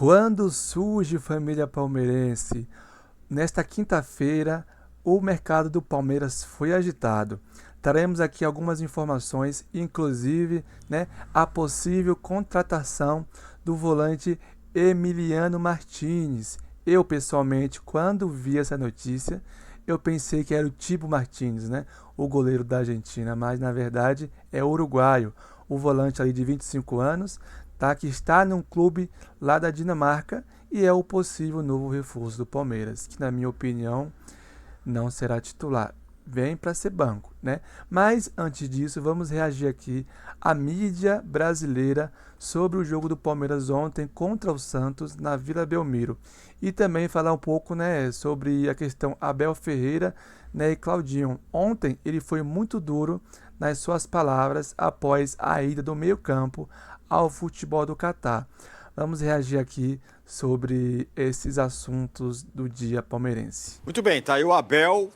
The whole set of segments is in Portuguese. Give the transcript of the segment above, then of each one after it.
Quando surge família palmeirense? Nesta quinta-feira, o mercado do Palmeiras foi agitado. Teremos aqui algumas informações, inclusive, né, a possível contratação do volante Emiliano Martínez. Eu, pessoalmente, quando vi essa notícia, eu pensei que era o Thiago Martínez, né, o goleiro da Argentina, mas na verdade é uruguaio, o volante ali de 25 anos, tá, que está num clube lá da Dinamarca e é o possível novo reforço do Palmeiras, que na minha opinião não será titular. Vem para ser banco, né? Mas antes disso, vamos reagir aqui à mídia brasileira sobre o jogo do Palmeiras ontem contra o Santos na Vila Belmiro. E também falar um pouco, né, sobre a questão Abel Ferreira, né, e Claudinho. Ontem ele foi muito duro nas suas palavras após a ida do meio-campo ao futebol do Catar. Vamos reagir aqui sobre esses assuntos do dia palmeirense. Muito bem, tá aí o Abel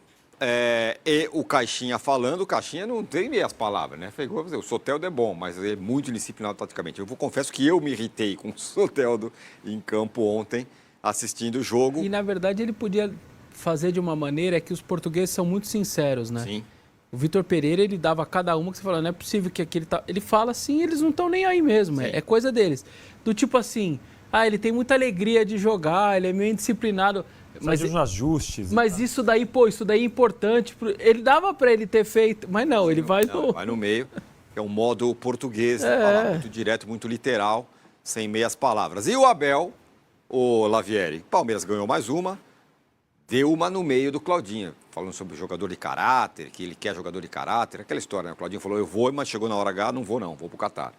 e o Caixinha falando. O Caixinha não tem meias palavras, né? O Soteldo é bom, mas ele é muito disciplinado taticamente. Confesso que eu me irritei com o Soteldo em campo ontem, assistindo o jogo. E, na verdade, ele podia fazer de uma maneira que os portugueses são muito sinceros, né? Sim. O Vitor Pereira, ele dava cada uma que você fala, não é possível que aquele tá... Ele fala assim, eles não estão nem aí mesmo, é coisa deles. Do tipo assim, ele tem muita alegria de jogar, ele é meio indisciplinado. Mas uns ajustes. Mas isso daí, isso daí é importante. Ele dava pra ele ter feito, mas não, ele vai no... Vai no meio. É um modo português, falar muito direto, muito literal, sem meias palavras. E o Abel, o Lavieri, Palmeiras ganhou mais uma, deu uma no meio do Claudinho, falando sobre jogador de caráter, que ele quer jogador de caráter, aquela história, né? O Claudinho falou, eu vou, mas chegou na hora H, não, vou pro Catar.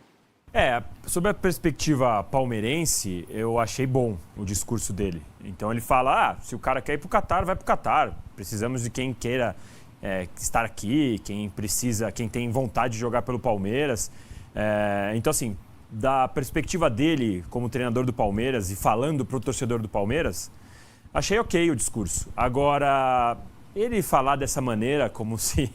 Sobre a perspectiva palmeirense, eu achei bom o discurso dele. Então ele fala, se o cara quer ir pro Catar, vai pro Catar. Precisamos de quem queira estar aqui, quem tem vontade de jogar pelo Palmeiras. Então assim, da perspectiva dele como treinador do Palmeiras e falando pro torcedor do Palmeiras, achei ok o discurso. Agora, ele falar dessa maneira, como se...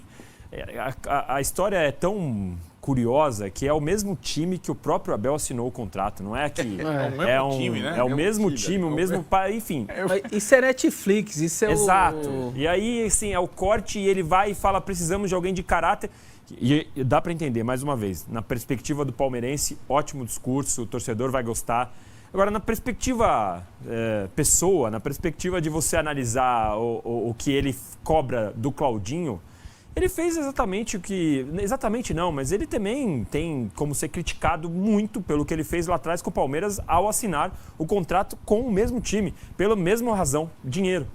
A história é tão curiosa que é o mesmo time que o próprio Abel assinou o contrato. Não é que é o mesmo time, né? É o mesmo time, o mesmo... Enfim. Isso é Netflix, isso é Exato. E aí, assim, é o corte e ele vai e fala, precisamos de alguém de caráter. E dá para entender, mais uma vez, na perspectiva do palmeirense, ótimo discurso, o torcedor vai gostar. Agora, na perspectiva pessoa, na perspectiva de você analisar o que ele cobra do Claudinho, ele fez exatamente o que... Exatamente não, mas ele também tem como ser criticado muito pelo que ele fez lá atrás com o Palmeiras ao assinar o contrato com o mesmo time, pela mesma razão, dinheiro.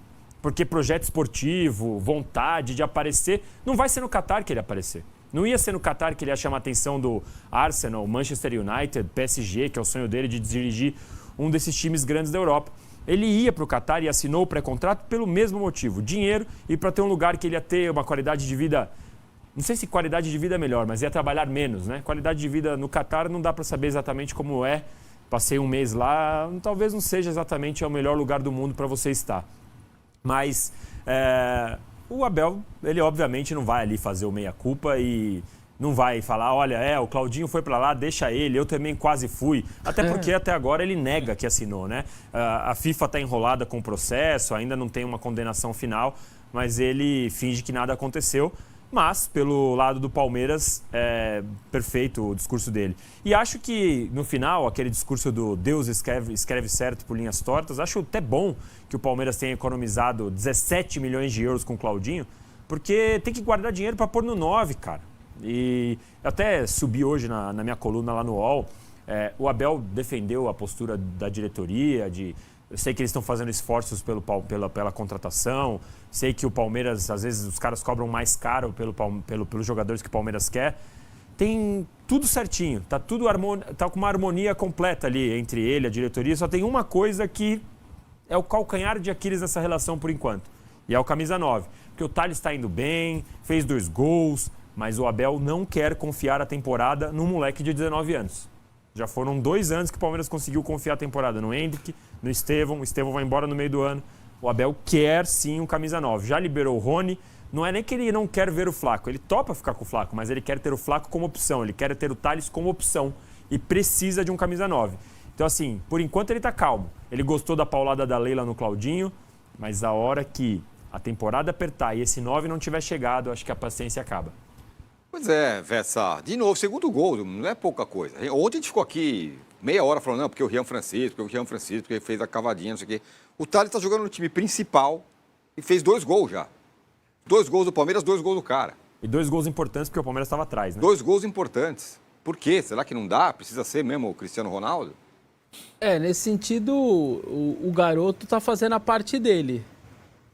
Porque projeto esportivo, vontade de aparecer, não vai ser no Catar que ele aparecer. Não ia ser no Catar que ele ia chamar a atenção do Arsenal, Manchester United, PSG, que é o sonho dele de dirigir um desses times grandes da Europa. Ele ia para o Catar e assinou o pré-contrato pelo mesmo motivo, dinheiro e para ter um lugar que ele ia ter uma qualidade de vida, não sei se qualidade de vida é melhor, mas ia trabalhar menos, né? Qualidade de vida no Catar não dá para saber exatamente como é. Passei um mês lá, talvez não seja exatamente o melhor lugar do mundo para você estar. Mas o Abel, ele obviamente não vai ali fazer o meia-culpa e não vai falar, olha, o Claudinho foi para lá, deixa ele, eu também quase fui. Até porque até agora ele nega que assinou, né? A FIFA está enrolada com o processo, ainda não tem uma condenação final, mas ele finge que nada aconteceu. Mas, pelo lado do Palmeiras, é perfeito o discurso dele. E acho que, no final, aquele discurso do Deus escreve certo por linhas tortas, acho até bom que o Palmeiras tenha economizado 17 milhões de euros com o Claudinho, porque tem que guardar dinheiro para pôr no 9, cara. E até subi hoje na minha coluna lá no UOL, o Abel defendeu a postura da diretoria, eu sei que eles estão fazendo esforços pela contratação, sei que o Palmeiras, às vezes, os caras cobram mais caro pelos jogadores que o Palmeiras quer. Tem tudo certinho, tá com uma harmonia completa ali entre ele e a diretoria, só tem uma coisa que é o calcanhar de Aquiles nessa relação por enquanto, e é o camisa 9. Porque o Thales está indo bem, fez 2 gols, mas o Abel não quer confiar a temporada num moleque de 19 anos. Já foram 2 anos que o Palmeiras conseguiu confiar a temporada no Endrick, no Estevão. O Estevão vai embora no meio do ano. O Abel quer sim um camisa 9. Já liberou o Rony. Não é nem que ele não quer ver o Flaco. Ele topa ficar com o Flaco, mas ele quer ter o Flaco como opção. Ele quer ter o Thales como opção. E precisa de um camisa 9. Então, assim, por enquanto ele tá calmo. Ele gostou da paulada da Leila no Claudinho, mas a hora que a temporada apertar e esse 9 não tiver chegado, acho que a paciência acaba. Pois é, Vessa. De novo, segundo gol, não é pouca coisa. Ontem a gente ficou aqui meia hora falando, não, porque o Rian Francisco, porque ele fez a cavadinha, não sei o quê. O Thales está jogando no time principal e fez 2 gols já. 2 gols do Palmeiras, 2 gols do cara. E 2 gols importantes porque o Palmeiras estava atrás, né? 2 gols importantes. Por quê? Será que não dá? Precisa ser mesmo o Cristiano Ronaldo? Nesse sentido, o garoto tá fazendo a parte dele.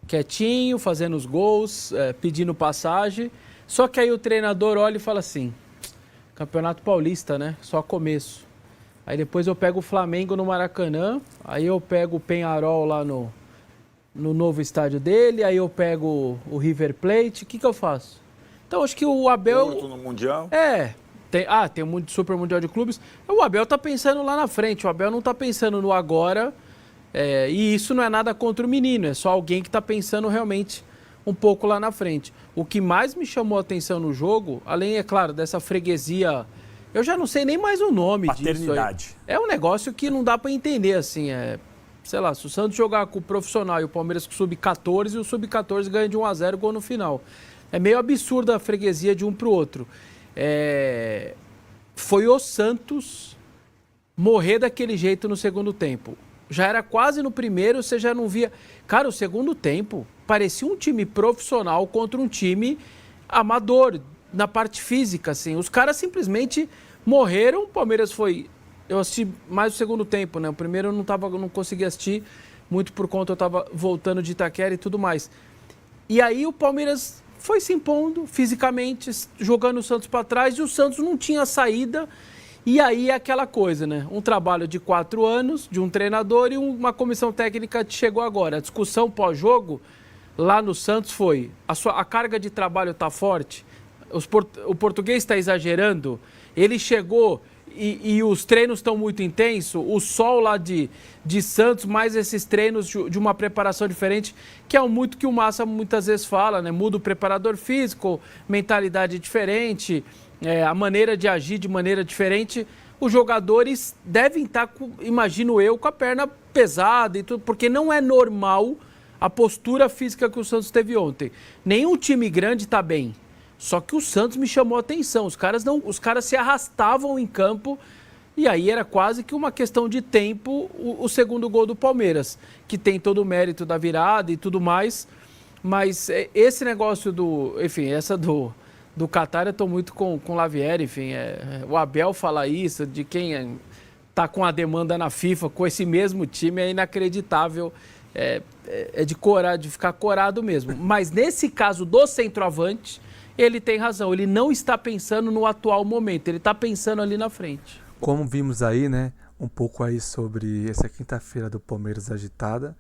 Quietinho, fazendo os gols, pedindo passagem. Só que aí o treinador olha e fala assim, Campeonato Paulista, né? Só começo. Aí depois eu pego o Flamengo no Maracanã, aí eu pego o Peñarol lá no novo estádio dele, aí eu pego o River Plate, o que eu faço? Então acho que o Abel... Porto no Mundial? Tem um Super Mundial de Clubes. O Abel tá pensando lá na frente, o Abel não tá pensando no agora, e isso não é nada contra o menino, é só alguém que tá pensando realmente um pouco lá na frente. O que mais me chamou a atenção no jogo, além, é claro, dessa freguesia, eu já não sei nem mais o nome Paternidade. disso. É um negócio que não dá para entender, assim, sei lá, se o Santos jogar com o profissional e o Palmeiras com o Sub-14, e o Sub-14 ganha de 1-0 gol no final. É meio absurda a freguesia de um pro outro. Foi o Santos morrer daquele jeito no segundo tempo. Já era quase no primeiro, você já não via... Cara, o segundo tempo parecia um time profissional contra um time amador, na parte física, assim. Os caras simplesmente morreram, o Palmeiras foi... Eu assisti mais o segundo tempo, né? O primeiro eu não consegui assistir, muito por conta eu tava voltando de Itaquera e tudo mais. E aí o Palmeiras foi se impondo fisicamente, jogando o Santos para trás, e o Santos não tinha saída. E aí é aquela coisa, né? Um trabalho de 4 anos, de um treinador e uma comissão técnica que chegou agora. A discussão pós-jogo lá no Santos foi: a carga de trabalho tá forte, o português está exagerando, ele chegou e os treinos estão muito intensos, o sol lá de Santos, mais esses treinos de uma preparação diferente, que é muito que o Massa muitas vezes fala, né? Muda o preparador físico, mentalidade diferente, a maneira de agir de maneira diferente. Os jogadores devem estar, imagino eu, com a perna pesada e tudo, porque não é normal a postura física que o Santos teve ontem. Nenhum time grande está bem. Só que o Santos me chamou a atenção. Os caras se arrastavam em campo e aí era quase que uma questão de tempo o segundo gol do Palmeiras, que tem todo o mérito da virada e tudo mais. Mas esse negócio do Qatar, eu estou muito com o Lavieri, enfim. O Abel fala isso, de quem está com a demanda na FIFA, com esse mesmo time, é inacreditável. De ficar corado mesmo. Mas nesse caso do centroavante, ele tem razão. Ele não está pensando no atual momento, ele está pensando ali na frente. Como vimos aí, né, um pouco aí sobre essa quinta-feira do Palmeiras agitada,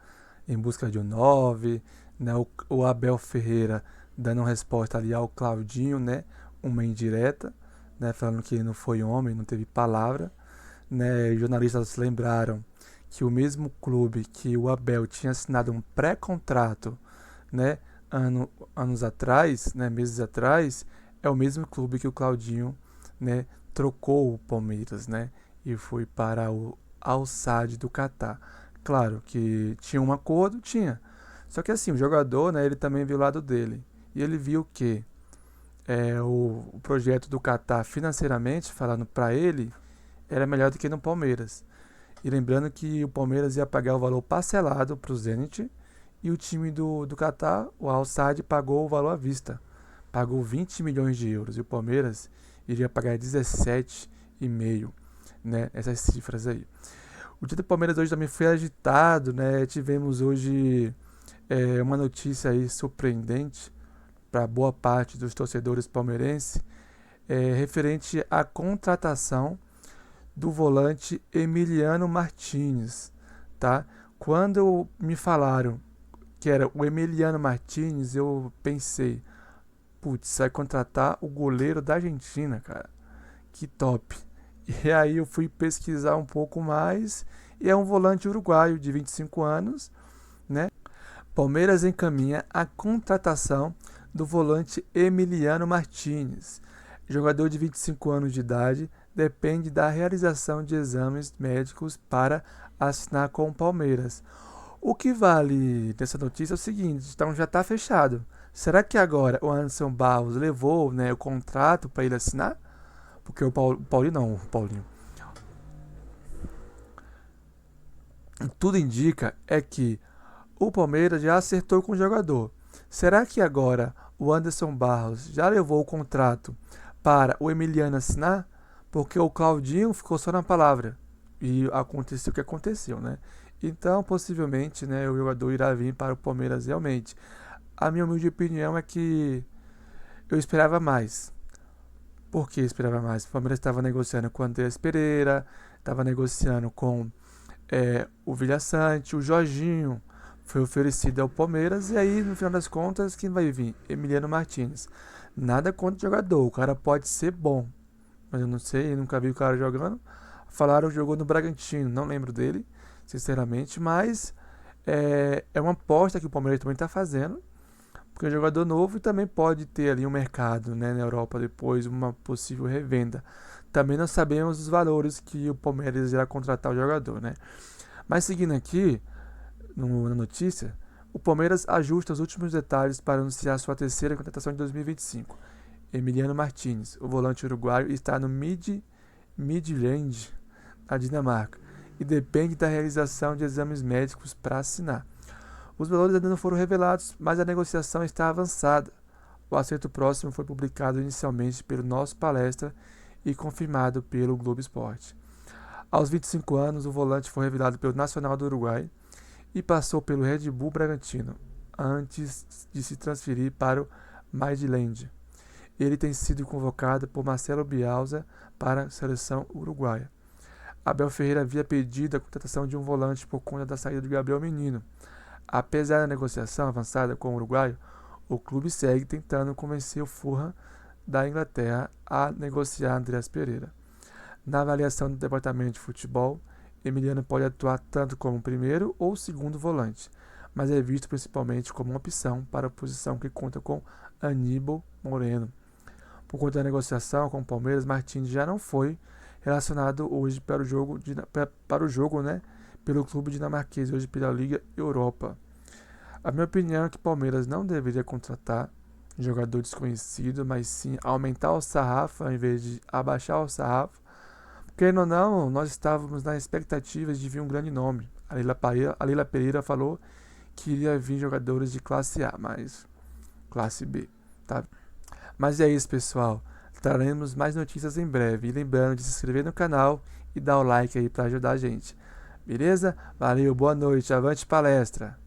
em busca de um 9, né, o Abel Ferreira dando resposta ali ao Claudinho, né, uma indireta, né, falando que ele não foi homem, não teve palavra, né, os jornalistas lembraram que o mesmo clube que o Abel tinha assinado um pré-contrato, né, anos atrás, né, meses atrás, é o mesmo clube que o Claudinho, né, trocou o Palmeiras, né, e foi para o Al Sadd do Catar. Claro que tinha um acordo, tinha. Só que assim, o jogador, né, ele também viu o lado dele. E ele viu que o projeto do Catar, financeiramente, falando para ele, era melhor do que no Palmeiras. E lembrando que o Palmeiras ia pagar o valor parcelado para o Zenit, e o time do Catar, o Al Sadd, pagou o valor à vista. Pagou 20 milhões de euros. E o Palmeiras iria pagar 17,5, né? Essas cifras aí. O dia do Palmeiras hoje também foi agitado, né? Tivemos hoje uma notícia aí surpreendente para boa parte dos torcedores palmeirenses, referente à contratação do volante Emiliano Martínez, tá? Quando me falaram que era o Emiliano Martínez, eu pensei, putz, vai contratar o goleiro da Argentina, cara. Que top. E aí eu fui pesquisar um pouco mais, e é um volante uruguaio de 25 anos, né? Palmeiras encaminha a contratação do volante Emiliano Martínez, jogador de 25 anos de idade, depende da realização de exames médicos para assinar com o Palmeiras. O que vale dessa notícia é o seguinte, então já está fechado. Será que agora o Anderson Barros levou, né, o contrato para ele assinar? Porque o Paulinho. Tudo indica é que o Palmeiras já acertou com o jogador. Será que agora o Anderson Barros já levou o contrato para o Emiliano assinar? Porque o Claudinho ficou só na palavra. E aconteceu o que aconteceu, né? Então, possivelmente, né, o jogador irá vir para o Palmeiras realmente. A minha humilde opinião é que eu esperava mais. Por que esperava mais? O Palmeiras estava negociando com o Andrés Pereira, estava negociando com o Vilhaçante, o Jorginho foi oferecido ao Palmeiras, e aí, no final das contas, quem vai vir? Emiliano Martins. Nada contra o jogador, o cara pode ser bom, mas eu não sei, eu nunca vi o cara jogando. Falaram que jogou no Bragantino, não lembro dele, sinceramente, mas é uma aposta que o Palmeiras também está fazendo, porque é um jogador novo e também pode ter ali um mercado, né, na Europa depois, uma possível revenda. Também não sabemos os valores que o Palmeiras irá contratar o jogador, né? Mas seguindo aqui, na notícia, o Palmeiras ajusta os últimos detalhes para anunciar sua terceira contratação de 2025. Emiliano Martins, o volante uruguaio, está no Midland, na Dinamarca, e depende da realização de exames médicos para assinar. Os valores ainda não foram revelados, mas a negociação está avançada. O acerto próximo foi publicado inicialmente pelo Nosso Palestra e confirmado pelo Globo Esporte. Aos 25 anos, o volante foi revelado pelo Nacional do Uruguai e passou pelo Red Bull Bragantino, antes de se transferir para o Midland. Ele tem sido convocado por Marcelo Bielsa para a seleção uruguaia. Abel Ferreira havia pedido a contratação de um volante por conta da saída de Gabriel Menino. Apesar da negociação avançada com o uruguaio, o clube segue tentando convencer o Fulham da Inglaterra a negociar Andrés Pereira. Na avaliação do departamento de futebol, Emiliano pode atuar tanto como primeiro ou segundo volante, mas é visto principalmente como uma opção para a posição que conta com Aníbal Moreno. Por conta da negociação com o Palmeiras, Martins já não foi relacionado hoje para o jogo, né, pelo clube dinamarquês, hoje pela Liga Europa. A minha opinião é que o Palmeiras não deveria contratar um jogador desconhecido, mas sim aumentar o sarrafo ao invés de abaixar o sarrafo. Querendo ou não, nós estávamos na expectativa de vir um grande nome. A Leila Pereira falou que iria vir jogadores de classe A, mas classe B, tá? Mas é isso, pessoal. Traremos mais notícias em breve. E lembrando de se inscrever no canal e dar o like aí para ajudar a gente. Beleza? Valeu, boa noite, avante palestra!